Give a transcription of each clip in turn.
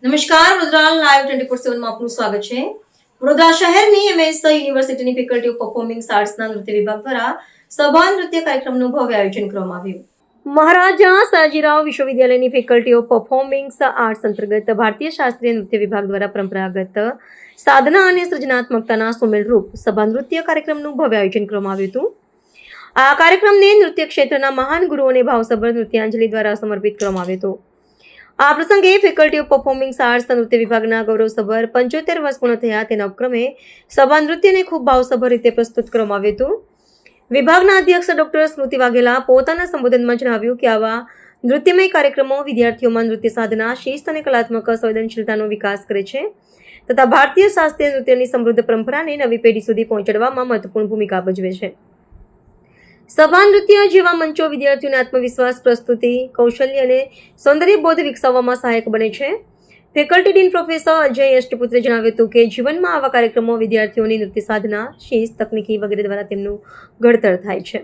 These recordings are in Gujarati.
નમસ્કાર, વડોદરા લાઈવ 24/7 માં આપનું સ્વાગત છે। વડોદરા શહેરની એમએસ યુનિવર્સિટીની ફેકલ્ટી ઓફ પરફોર્મિંગ આર્ટ્સના નૃત્ય વિભાગ દ્વારા સભા નૃત્ય કાર્યક્રમનું ભવ્ય આયોજન કરવામાં આવ્યું। મહારાજા સયાજીરાવ વિશ્વવિદ્યાલયની ફેકલ્ટી ઓફ પરફોર્મિંગ આર્ટ્સ અંતર્ગત ભારતીય શાસ્ત્રીય નૃત્ય વિભાગ દ્વારા પરંપરાગત સાધના અને સર્જનાત્મકતાના સુમેળરૂપ સભા નૃત્ય કાર્યક્રમનું ભવ્ય આયોજન કરવામાં આવ્યું હતું। આ કાર્યક્રમને નૃત્ય ક્ષેત્રના મહાન ગુરુઓને ભાવસભર નૃત્યાંજલિ દ્વારા સમર્પિત કરવામાં આવ્યો હતો। આ પ્રસંગે ફેકલ્ટી ઓફ પરફોર્મિંગ આર્ટ્સ નૃત્ય વિભાગના ગૌરવસભર 75 વર્ષ પૂર્ણ થયા તેના ઉપક્રમે સભા નૃત્યને ખૂબ ભાવસભર રીતે પ્રસ્તુત કરવામાં આવ્યું હતું। વિભાગના અધ્યક્ષ ડોક્ટર સ્મૃતિ વાઘેલા પોતાના સંબોધનમાં જણાવ્યું કે આવા નૃત્યમય કાર્યક્રમો વિદ્યાર્થીઓમાં નૃત્ય સાધના, શિસ્ત અને કલાત્મક સંવેદનશીલતાનો વિકાસ કરે છે તથા ભારતીય શાસ્ત્રીય નૃત્યની સમૃદ્ધ પરંપરાને નવી પેઢી સુધી પહોંચાડવામાં મહત્વપૂર્ણ ભૂમિકા ભજવે છે। સભા નૃત્ય જેવા મંચો વિદ્યાર્થીઓને આત્મવિશ્વાસ, પ્રસ્તુતિ કૌશલ્ય અને સૌંદર્યબોધ વિકસાવવામાં સહાયક બને છે। ફેકલ્ટી ડીન પ્રોફેસર અજય અષ્ટપુત્રે જણાવ્યું હતું કે જીવનમાં આવા કાર્યક્રમો વિદ્યાર્થીઓની નૃત્ય સાધના, શિસ્ત, તકનીકી વગેરે દ્વારા તેમનું ઘડતર થાય છે।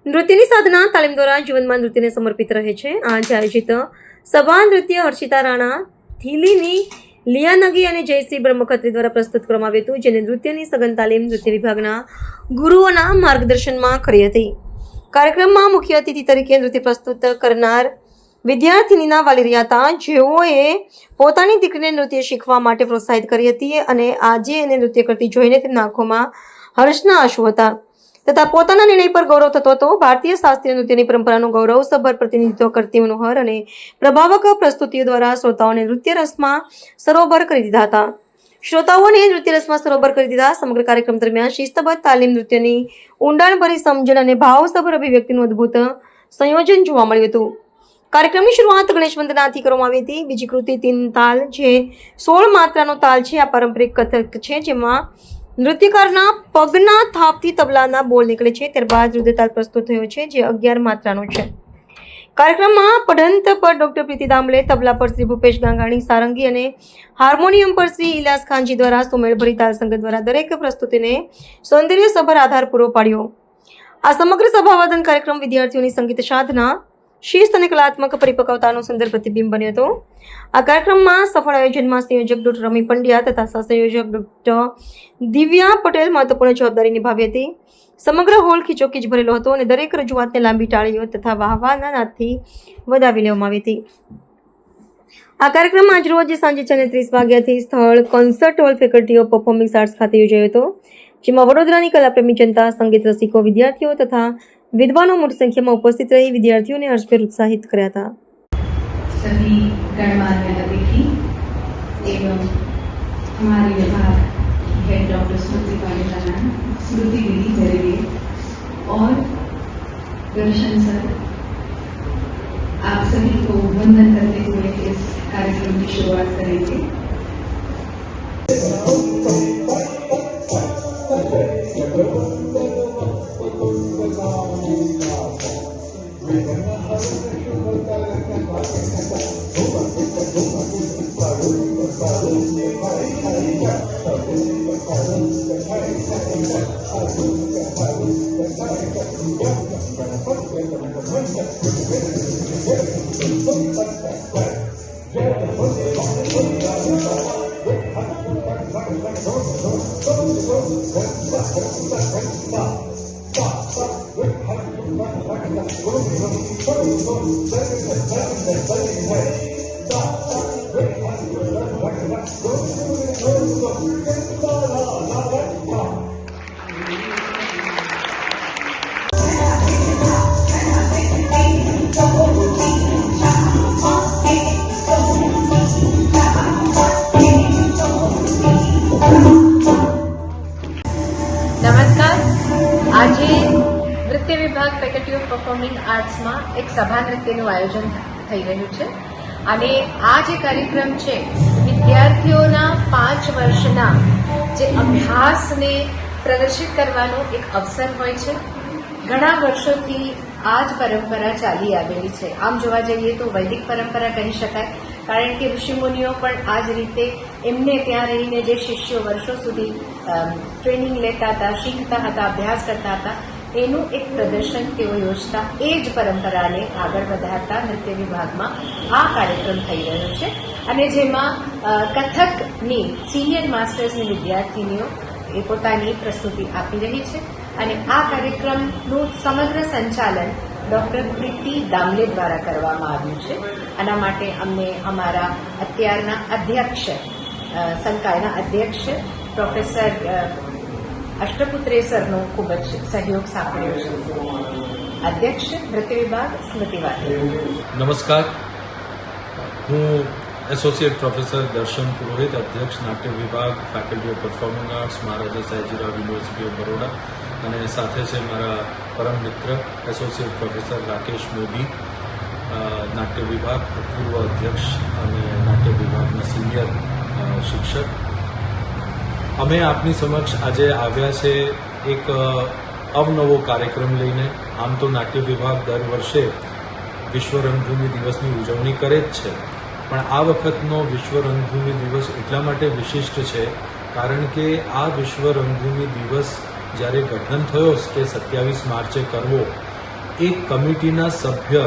નૃત્યની સાધના તાલીમ દ્વારા જીવનમાં નૃત્યને સમર્પિત રહે છે। આજે આયોજિત સભા નૃત્ય હર્ષિતા રાણા, થીલીની લિયાનગી અને જયશ્રી બ્રહ્મખત્રી દ્વારા પ્રસ્તુત કરવામાં આવ્યું હતું, જેને નૃત્યની સઘન તાલીમ નૃત્ય વિભાગના ગુરુઓના માર્ગદર્શનમાં કરી હતી। કાર્યક્રમમાં મુખ્ય અતિથિ તરીકે નૃત્ય પ્રસ્તુત કરનાર વિદ્યાર્થીનીના વાલી રહ્યા હતા, જેઓએ પોતાની દીકરીને નૃત્ય શીખવા માટે પ્રોત્સાહિત કરી હતી અને આજે એને નૃત્ય કરતી જોઈને તેમના આંખોમાં હર્ષના આંસુ હતા તથા પોતાના નિર્ણય પર ગૌરવ થતો હતો। ભારતીય શાસ્ત્રીય નૃત્યની પરંપરાનું ગૌરવસભર પ્રતિનિધિત્વ કરતી મનોહર અને પ્રભાવક પ્રસ્તુતિઓ દ્વારા શ્રોતાઓને નૃત્ય રસમાં સરોવર કરી દીધા હતા। શ્રોતાઓને નૃત્ય રસમાં સરોવર કરી દીધા। સમગ્ર કાર્યક્રમ દરમિયાન શિસ્તબદ્ધ તાલીમ, નૃત્યની ઊંડાણભરી સમજણ અને ભાવસભર અભિવ્યક્તિનું અદ્ભુત સંયોજન જોવા મળ્યું હતું। કાર્યક્રમની શરૂઆત ગણેશ વંદનાથી કરવામાં આવી હતી। બીજી કૃતિ તીન તાલ, જે 16 માત્રાનો તાલ છે, આ પારંપરિક કથક છે, જેમાં નૃત્યકારના પગના થાપથી તબલાના બોલ નીકળે છે। ત્યારબાદ રુદ્રતાલ પ્રસ્તુત થયો છે, જે 11 માત્રાનો છે। કાર્યક્રમમાં પડંત પર ડોક્ટર પ્રીતિ દામલે, તબલા પર શ્રી ભૂપેશ ગાંગાણી સારંગી અને હાર્મોનિયમ પર શ્રી ઇલાસ ખાનજી દ્વારા સુમેળભરી તાલ સંગત દ્વારા દરેક પ્રસ્તુતિને સૌંદર્યસભર આધાર પૂરો પાડ્યો। આ સમગ્ર સભાવાદન કાર્યક્રમ વિદ્યાર્થીઓની સંગીત સાધના, શિસ્ત અને કલાત્મક પરિપક્વતાનું સુંદર પ્રતિબિંબ બન્યો હતો। આ કાર્યક્રમમાં સફળ આયોજનમાં સંયોજક ડોક્ટર રમી પંડ્યા તથા સહસંયોજક ડોક્ટર દિવ્યા પટેલ મહત્વપૂર્ણ જવાબદારી નિભાવી હતી। સમગ્ર હોલ ખીચોખીચ ભરેલો હતો અને દરેક રજૂઆતને લાંબી તાળીઓ તથા વાહવાના નાદથી વધાવી લેવામાં આવી હતી। આ કાર્યક્રમ આજરોજ સાંજે 4:30 વાગ્યાથી સ્થળ concert hall faculty of performing arts ખાતે યોજાયો હતો, જેમાં વડોદરાની કલાપ્રેમી જનતા, સંગીત રસિકો, વિદ્યાર્થીઓ તથા विद्वानों मोटी संख्या में उपस्थित रही विद्यार्थियों ने हर्षभेर उत्साहित किया था। सभी गणमान्य अतिथि एवं हमारे विभाग हेड डॉक्टर स्मृति वाघेला, स्मृति दीदी जरिए और दर्शन सर, आप सभी को वंदन करते हुए इस कार्यक्रम की शुरुआत करेंगे। નમસ્કાર, આજે નૃત્ય વિભાગ ફેકલ્ટી ઓફ પરફોર્મિંગ આર્ટ્સમાં એક સભા નૃત્યનું આયોજન થઈ રહ્યું છે અને આ જે કાર્યક્રમ છે વિદ્યાર્થીઓના 5 વર્ષના જે અભ્યાસને પ્રદર્શિત કરવાનો એક અવસર હોય છે। ઘણા વર્ષોથી આ જ પરંપરા ચાલી આવેલી છે। આમ જોવા જઈએ તો વૈદિક પરંપરા કહી શકાય, કારણ કે ઋષિમુનિઓ પણ આ જ રીતે એમને ત્યાં રહીને જે શિષ્યો વર્ષો સુધી ટ્રેનિંગ લેતા હતા, શીખતા હતા, અભ્યાસ કરતા હતા, એનું એક પ્રદર્શન તેઓ યોજતા એ જ પરંપરાને આગળ વધારતા નૃત્ય વિભાગમાં આ કાર્યક્રમ થઈ રહ્યો છે અને જેમાં કથકની સિનિયર માસ્ટર્સની વિદ્યાર્થીનીઓ એ પોતાની પ્રસ્તુતિ આપી રહી છે અને આ કાર્યક્રમનું સમગ્ર સંચાલન ડોક્ટર પ્રીતિ દામલે દ્વારા કરવામાં આવ્યું છે. આના માટે અમને અમારા અત્યારના અધ્યક્ષ સંકાયના અધ્યક્ષ પ્રોફેસર અષ્ટપુત્રે સરનો ખૂબ જ સહયોગ સાંપડ્યો છે. અધ્યક્ષ નૃત્ય વિભાગ સ્મૃતિ વાઘેલા. નમસ્કાર, હું એસોસિએટ પ્રોફેસર દર્શન પુરોહિત, અધ્યક્ષ નાટ્ય વિભાગ, faculty of performing arts, Maharaja Sayajirao university of Baroda, અને સાથે છે મારા પરમ મિત્ર એસોસિએટ પ્રોફેસર રાકેશ મોદી, નાટ્ય વિભાગ પૂર્વ અધ્યક્ષ અને નાટ્ય વિભાગના સિનિયર શિક્ષક. અમે આપની સમક્ષ આજે આવ્યા છે એક અવનવો કાર્યક્રમ લઈને. આમ તો નાટ્ય વિભાગ દર વર્ષે વિશ્વ રંગભૂમિ દિવસની ઉજવણી કરે જ છે, પણ આ વખતનો વિશ્વ રંગભૂમિ દિવસ એટલા માટે વિશિષ્ટ છે કારણ કે આ વિશ્વ રંગભૂમિ દિવસ જ્યારે ગઠન થયો કે 27 માર્ચે કરવો, એક કમિટીના સભ્ય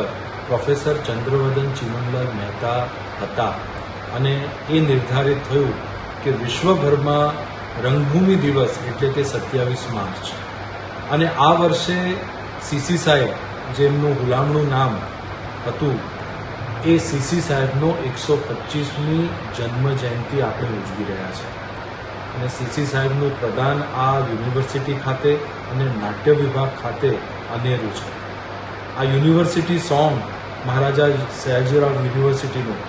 પ્રોફેસર ચંદ્રવદન ચિમનલાલ મહેતા હતા અને એ નિર્ધારિત થયું કે વિશ્વભરમાં રંગભૂમિ દિવસ એટલે કે 27 માર્ચ. અને આ વર્ષે સીસી સાહેબ, જેમનું ગુલામણું નામ હતું, એ સીસી સાહેબનો 125મી જન્મ જયંતિ આપણે ઉજવી રહ્યા છે. અને સીસી સાહેબનું પ્રદાન આ યુનિવર્સિટી ખાતે અને નાટ્ય વિભાગ ખાતે અનેરું છે. આ યુનિવર્સિટી સોંગ મહારાજા સયાજીરાવ યુનિવર્સિટીનું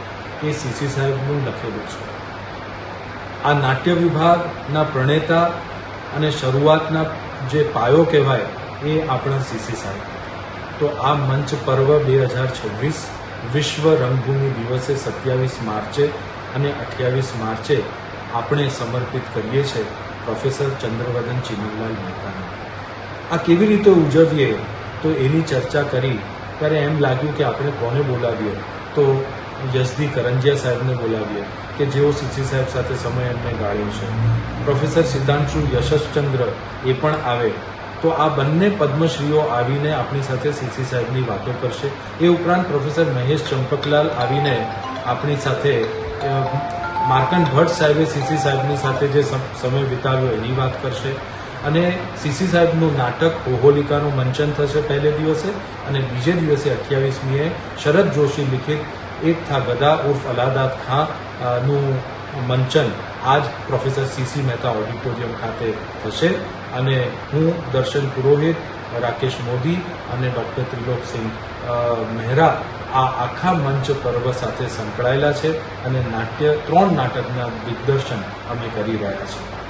એ સીસી સાહેબનું લખેલું છે. આ નાટ્ય વિભાગના પ્રણેતા અને શરૂઆતના જે પાયો કહેવાય એ આપણા સીસી સાહેબ. તો આ મંચ પર્વ 2026 વિશ્વ રંગભૂમિ દિવસે 27 માર્ચે અને 28 માર્ચે આપણે સમર્પિત કરીએ છીએ પ્રોફેસર ચંદ્રવદન ચિમનલાલ મહેતાને. આ કેવી રીતે ઉજવીએ તો એની ચર્ચા કરી ત્યારે એમ લાગ્યું કે આપણે કોને બોલાવીએ, તો યશદી કરંજિયા સાહેબને બોલાવીએ કે જેઓ સીસી સાહેબ સાથે સમય એમને ગાળ્યો છે. પ્રોફેસર સિદ્ધાંશુ યશશ્ચંદ્ર એ પણ આવે, તો આ બંને પદ્મશ્રીઓ આવીને આપણી સાથે સીસી સાહેબની વાતો કરશે. એ ઉપરાંત પ્રોફેસર મહેશ ચંપકલાલ આવીને આપણી સાથે માર્કંડ ભટ્ટ સાહેબે સીસી સાહેબની સાથે જે સમય વિતાવ્યો એની વાત કરશે. અને સીસી સાહેબનું નાટક હોહોલિકાનું મંચન થશે પહેલે દિવસે, અને બીજે દિવસે 28મીએ શરદ જોશી લિખિત એક થા ગદા ઉર્ફ અલાદાદ ખાં નું મંચન આજ પ્રોફેસર સીસી મહેતા ઓડિટોરિયમ ખાતે થશે. અને હું દર્શન પુરોહિત, રાકેશ મોદી અને ડૉક્ટર ત્રિલોકસિંહ મહેરા આ આખા મંચ પર્વ સાથે સંકળાયેલા છે અને 3 નાટકના દિગ્દર્શન અમે કરી રહ્યા છીએ.